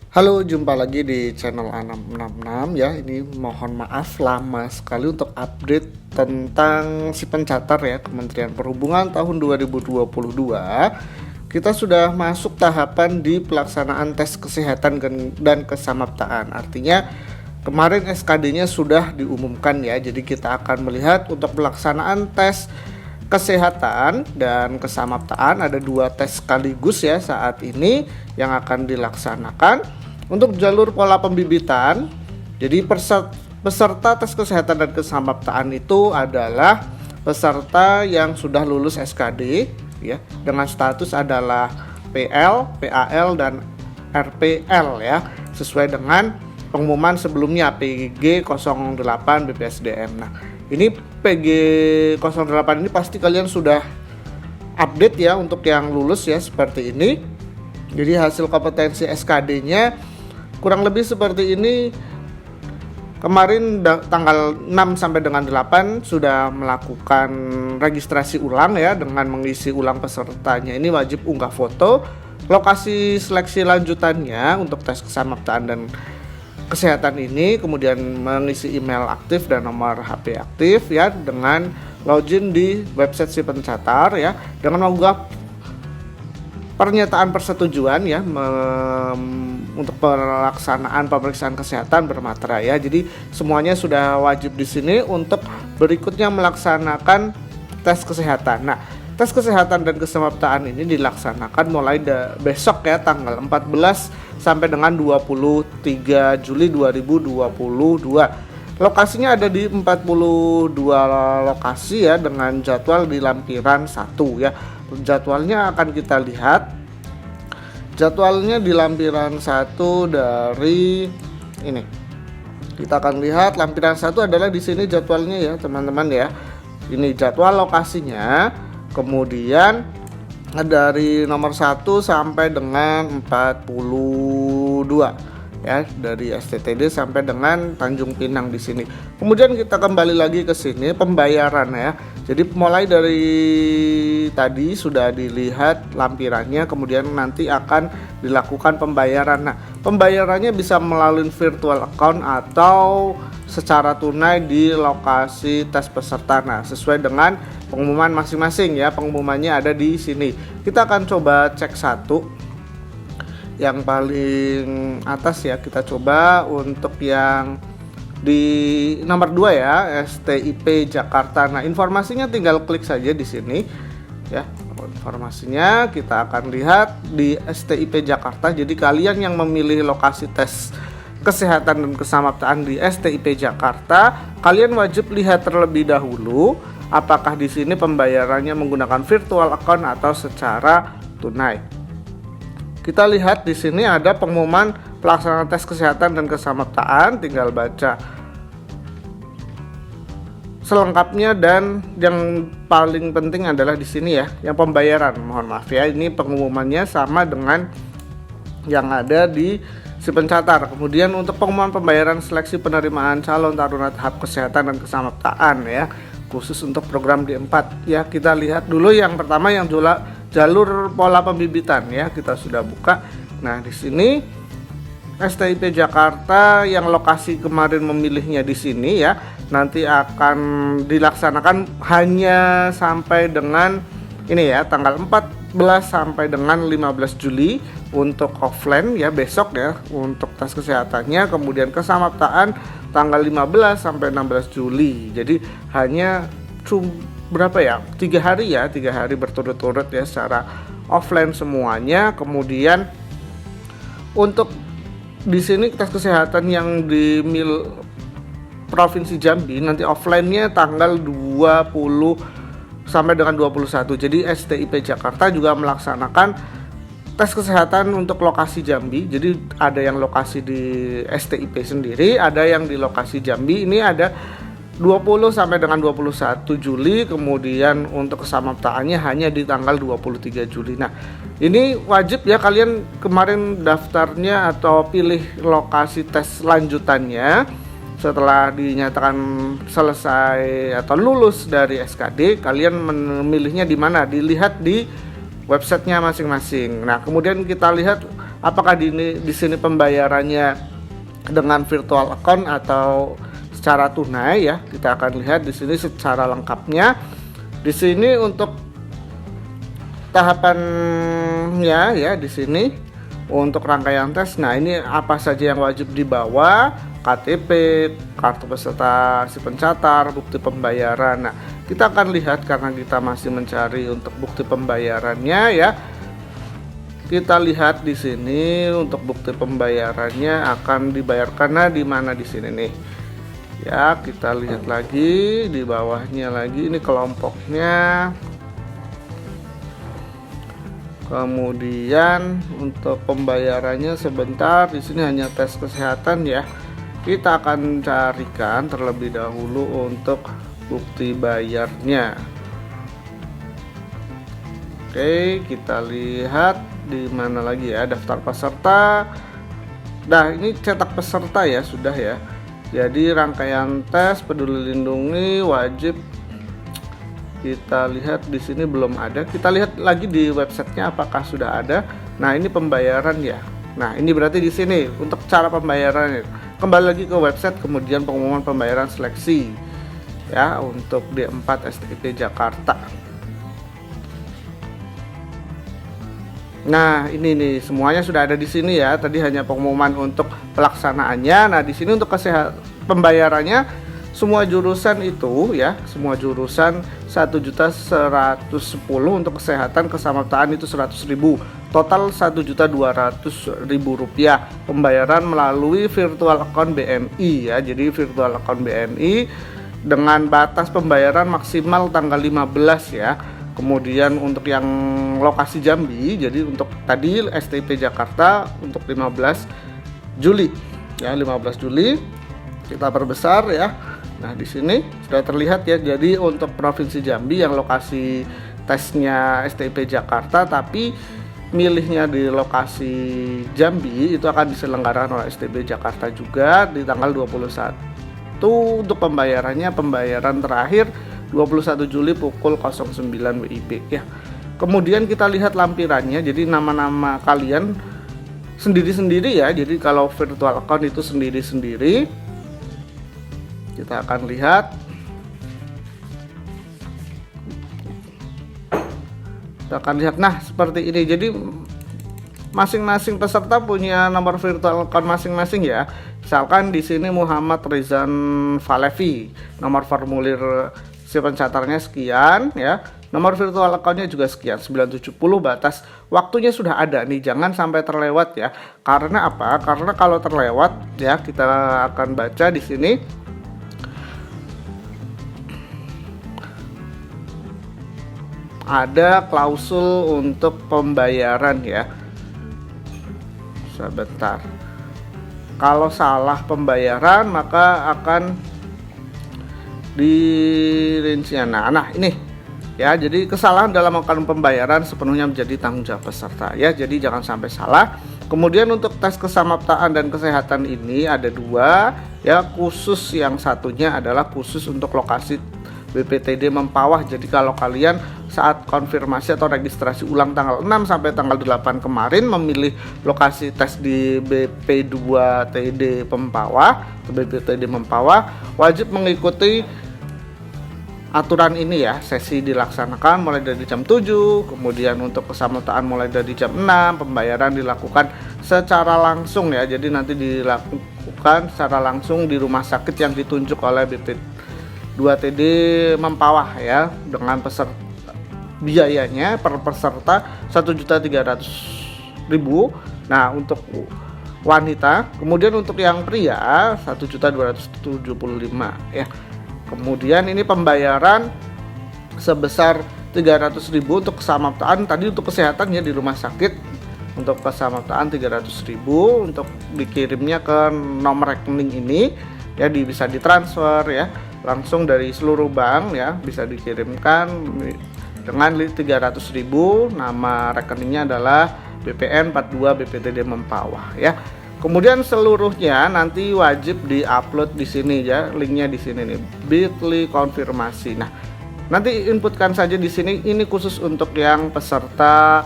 Halo, jumpa lagi di channel A666 ya. Ini mohon maaf lama sekali untuk update tentang si pencatar ya, Kementerian Perhubungan tahun 2022. Kita sudah masuk tahapan di pelaksanaan tes kesehatan dan kesamaptaan. Artinya kemarin SKD-nya sudah diumumkan ya. Jadi kita akan melihat untuk pelaksanaan tes kesehatan dan kesamaptaan, ada 2 tes sekaligus ya saat ini yang akan dilaksanakan. Untuk jalur pola pembibitan, jadi peserta tes kesehatan dan kesamaptaan itu adalah peserta yang sudah lulus SKD ya, dengan status adalah PL, PAL dan RPL ya, sesuai dengan pengumuman sebelumnya PG 08 BPSDM. Nah, ini PG 08 ini pasti kalian sudah update ya untuk yang lulus ya, seperti ini. Jadi hasil kompetensi SKD-nya kurang lebih seperti ini. Kemarin tanggal 6 sampai dengan 8 sudah melakukan registrasi ulang ya, dengan mengisi ulang pesertanya. Ini wajib unggah foto. Lokasi seleksi lanjutannya untuk tes kesamaptaan dan kesehatan ini, kemudian mengisi email aktif dan nomor HP aktif ya, dengan login di website si pencatar ya, dengan mengunggah pernyataan persetujuan ya untuk pelaksanaan pemeriksaan kesehatan bermaterai ya. Jadi semuanya sudah wajib di sini untuk berikutnya melaksanakan tes kesehatan. Nah, tes kesehatan dan kesamaptaan ini dilaksanakan mulai besok ya, tanggal 14 sampai dengan 23 Juli 2022. Lokasinya ada di 42 lokasi ya, dengan jadwal di lampiran 1 ya. Jadwalnya akan kita lihat. Jadwalnya di lampiran 1 dari ini. Kita akan lihat lampiran 1 adalah di sini jadwalnya ya, teman-teman ya. Ini jadwal lokasinya. Kemudian dari nomor 1 sampai dengan 42 ya, dari STTD sampai dengan Tanjung Pinang di sini. Kemudian kita kembali lagi ke sini pembayaran ya. Jadi mulai dari tadi sudah dilihat lampirannya, kemudian nanti akan dilakukan pembayaran. Nah, pembayarannya bisa melalui virtual account atau secara tunai di lokasi tes peserta. Nah, sesuai dengan pengumuman masing-masing ya. Pengumumannya ada di sini. Kita akan coba cek satu. Yang paling atas ya, kita coba untuk yang di nomor 2 ya, STIP Jakarta. Nah, informasinya tinggal klik saja di sini ya. Informasinya kita akan lihat di STIP Jakarta. Jadi kalian yang memilih lokasi tes kesehatan dan kesamaptaan di STIP Jakarta, kalian wajib lihat terlebih dahulu apakah di sini pembayarannya menggunakan virtual account atau secara tunai. Kita lihat di sini ada pengumuman pelaksanaan tes kesehatan dan kesamaptaan, tinggal baca selengkapnya. Dan yang paling penting adalah di sini ya, yang pembayaran. Mohon maaf ya, ini pengumumannya sama dengan yang ada di si pencatar. Kemudian untuk pengumuman pembayaran seleksi penerimaan calon taruna tahap kesehatan dan kesamaptaan ya, khusus untuk program D4 ya. Kita lihat dulu yang pertama, yang jalur pola pembibitan ya, kita sudah buka. Nah, di sini STIP Jakarta yang lokasi kemarin memilihnya di sini ya, nanti akan dilaksanakan hanya sampai dengan ini ya, tanggal 14 sampai dengan 15 Juli untuk offline ya, besok ya untuk tes kesehatannya. Kemudian kesamaptaan tanggal 15 sampai 16 Juli. Jadi hanya berapa ya, 3 hari ya, 3 hari berturut-turut ya secara offline semuanya. Kemudian untuk di sini tes kesehatan yang di Provinsi Jambi nanti offline-nya tanggal 20 sampai dengan 21. Jadi STIP Jakarta juga melaksanakan tes kesehatan untuk lokasi Jambi. Jadi ada yang lokasi di STIP sendiri, ada yang di lokasi Jambi. Ini ada 20 sampai dengan 21 Juli, kemudian untuk kesamaptaannya hanya di tanggal 23 Juli. Nah, ini wajib ya, kalian kemarin daftarnya atau pilih lokasi tes lanjutannya setelah dinyatakan selesai atau lulus dari SKD, kalian memilihnya di mana? Dilihat di websitenya masing-masing. Nah, kemudian kita lihat apakah di sini pembayarannya dengan virtual account atau secara tunai ya. Kita akan lihat di sini secara lengkapnya. Di sini untuk tahapannya ya, di sini untuk rangkaian tes. Nah, ini apa saja yang wajib dibawa: KTP, kartu peserta si pencatat, bukti pembayaran. Nah, kita akan lihat karena kita masih mencari untuk bukti pembayarannya ya. Kita lihat di sini untuk bukti pembayarannya akan dibayarkan di mana di sini nih. Ya, kita lihat lagi di bawahnya lagi, ini kelompoknya. Kemudian untuk pembayarannya sebentar, di sini hanya tes kesehatan ya. Kita akan carikan terlebih dahulu untuk bukti bayarnya. Oke, kita lihat di mana lagi ya, daftar peserta. Nah, ini cetak peserta ya, sudah ya. Jadi rangkaian tes peduli lindungi wajib. Kita lihat di sini belum ada. Kita lihat lagi di websitenya apakah sudah ada. Nah, ini pembayaran ya. Nah, ini berarti di sini untuk cara pembayarannya. Kembali lagi ke website, kemudian pengumuman pembayaran seleksi ya untuk D4 STP Jakarta. Nah, ini nih semuanya sudah ada di sini ya. Tadi hanya pengumuman untuk pelaksanaannya. Nah, di sini untuk pembayarannya semua jurusan itu ya, semua jurusan 1.110.000 untuk kesehatan kesamaptaan itu 100.000. Total 1.200.000 rupiah. Pembayaran melalui virtual account BNI ya. Jadi virtual account BNI dengan batas pembayaran maksimal tanggal 15 ya. Kemudian untuk yang lokasi Jambi, jadi untuk tadi STP Jakarta untuk 15 Juli ya, 15 Juli kita perbesar ya. Nah, di sini sudah terlihat ya. Jadi untuk Provinsi Jambi yang lokasi tesnya STP Jakarta tapi milihnya di lokasi Jambi, itu akan diselenggarakan oleh STP Jakarta juga di tanggal 21. Untuk pembayarannya, pembayaran terakhir 21 Juli pukul 09 WIB ya. Kemudian kita lihat lampirannya. Jadi nama-nama kalian sendiri-sendiri ya. Jadi kalau virtual account itu sendiri-sendiri. Kita akan lihat. Kita akan lihat. Nah, seperti ini. Jadi masing-masing peserta punya nomor virtual account masing-masing ya. Misalkan di sini Muhammad Rizan Falevi, nomor formulir si pencatatnya sekian ya. Nomor virtual accountnya juga sekian, 970. Batas waktunya sudah ada nih, jangan sampai terlewat ya. Karena apa? Karena kalau terlewat ya, kita akan baca di sini. Ada klausul untuk pembayaran ya. Sebentar. Kalau salah pembayaran maka akan dirincian. Nah ini ya, jadi kesalahan dalam melakukan pembayaran sepenuhnya menjadi tanggung jawab peserta ya, jadi jangan sampai salah. Kemudian untuk tes kesamaptaan dan kesehatan ini ada dua ya, khusus yang satunya adalah khusus untuk lokasi BPTD Mempawah. Jadi kalau kalian saat konfirmasi atau registrasi ulang tanggal 6 sampai tanggal 8 kemarin memilih lokasi tes di BP2TD Mempawah atau BPTD Mempawah, wajib mengikuti aturan ini ya. Sesi dilaksanakan mulai dari jam 7, kemudian untuk kesamaptaan mulai dari jam 6, pembayaran dilakukan secara langsung ya. Jadi nanti dilakukan secara langsung di rumah sakit yang ditunjuk oleh BP2TD Mempawah ya, dengan peserta biayanya per peserta 1.300.000. Nah, untuk wanita, kemudian untuk yang pria 1.275 ya. Kemudian ini pembayaran sebesar 300.000 untuk kesamaptaan. Tadi untuk kesehatan ya di rumah sakit, untuk kesamaptaan 300.000, untuk dikirimnya ke nomor rekening ini ya, bisa ditransfer ya langsung dari seluruh bank ya, bisa dikirimkan dengan 300.000. Nama rekeningnya adalah BPN 42 BPTD Mempawah ya. Kemudian seluruhnya nanti wajib diupload di sini ya, linknya di sini nih, bit.ly konfirmasi. Nah, Nanti inputkan saja di sini, ini khusus untuk yang peserta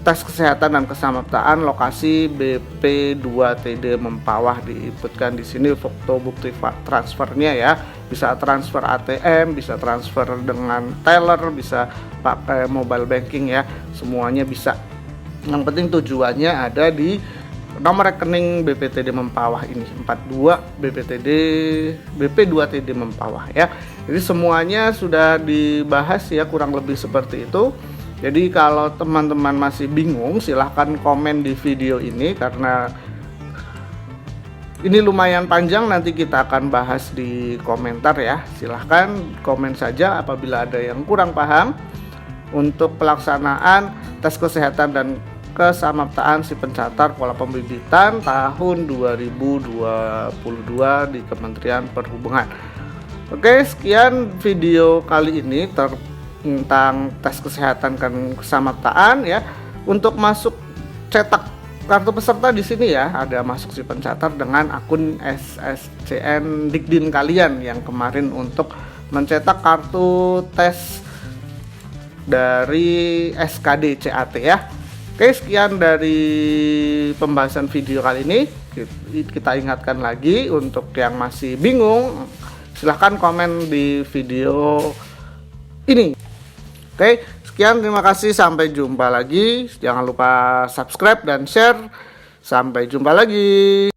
tes kesehatan dan kesamaptaan lokasi BP2TD Mempawah. Diinputkan di sini foto bukti transfernya ya. Bisa transfer ATM, bisa transfer dengan teller, bisa pakai mobile banking ya. Semuanya bisa. Yang penting tujuannya ada di nomor rekening BPTD Mempawah ini, 42 BP2TD Mempawah ya. Jadi semuanya sudah dibahas ya, kurang lebih seperti itu. Jadi kalau teman-teman masih bingung, silahkan komen di video ini karena ini lumayan panjang, nanti kita akan bahas di komentar ya. Silahkan komen saja apabila ada yang kurang paham untuk pelaksanaan tes kesehatan dan kesamaptaan si pencatat pola pembibitan tahun 2022 di Kementerian Perhubungan. Oke, sekian video kali ini tentang tes kesehatan dan kesamaptaan ya. Untuk masuk cetak kartu peserta di sini ya, ada masuk si pencatat dengan akun SSCN Dikdin kalian yang kemarin untuk mencetak kartu tes dari SKD CAT ya. Oke, sekian dari pembahasan video kali ini. Kita ingatkan lagi untuk yang masih bingung, silahkan komen di video ini. Oke, sekian, terima kasih, sampai jumpa lagi. Jangan lupa subscribe dan share. Sampai jumpa lagi.